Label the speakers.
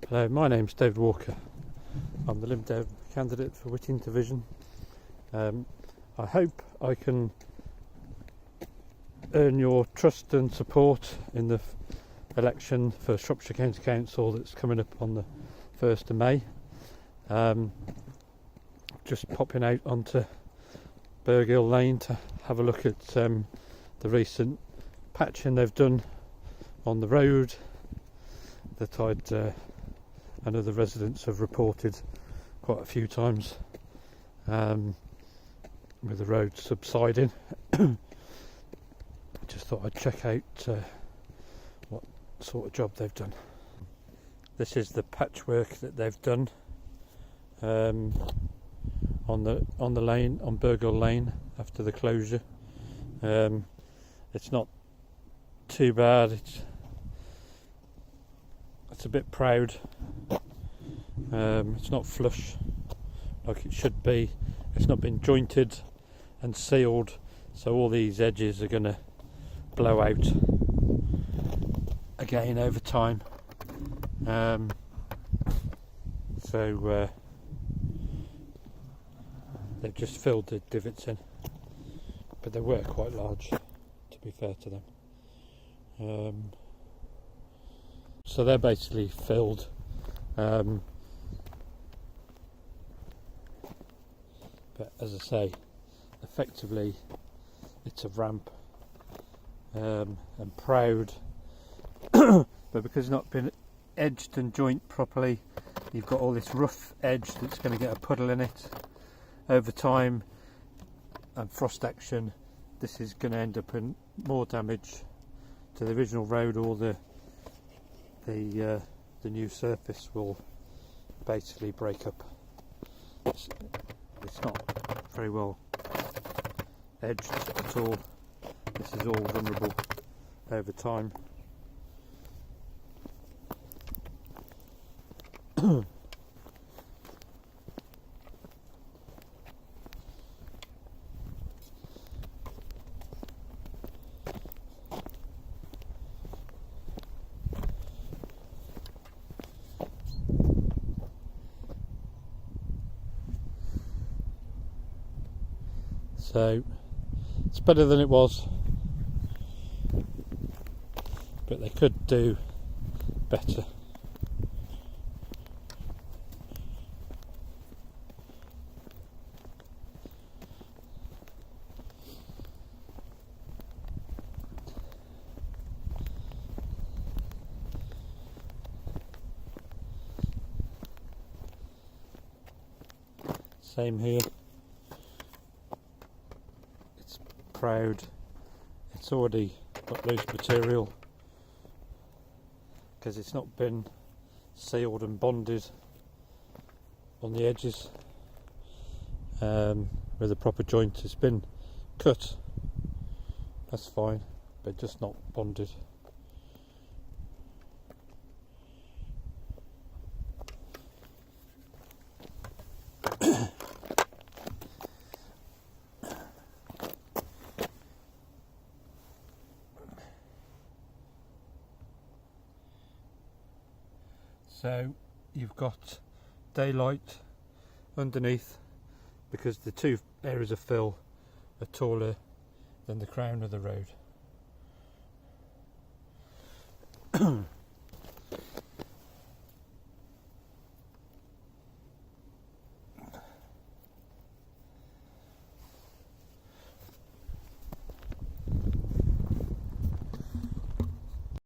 Speaker 1: Hello, my name's David Walker. I'm the Lib Dev candidate for Whittington Division. I hope I can earn your trust and support in the election for Shropshire County Council that's coming up on the 1st of May. Just popping out onto Berghill Lane to have a look at the recent patching they've done on the road that I know the residents have reported quite a few times, with the road subsiding. Just thought I'd check out what sort of job they've done. This is the patchwork that they've done on the lane, on Berghill Lane, after the closure. It's not too bad. It's a bit proud. It's not flush like it should be. It's not been jointed and sealed, so all these edges are going to blow out again over time. They've just filled the divots in, but they were quite large, to be fair to them. So they're basically filled. But as I say, effectively it's a ramp, and proud, but because it's not been edged and jointed properly, you've got all this rough edge that's going to get a puddle in it over time, and frost action. This is going to end up in more damage to the original road, or the new surface will basically break up. It's not very well edged at all. This is all vulnerable over time. So it's better than it was, but they could do better. Same here. Proud. It's already got loose material because it's not been sealed and bonded on the edges with a proper joint. It's been cut, that's fine, but just not bonded. So you've got daylight underneath, because the two areas of fill are taller than the crown of the road.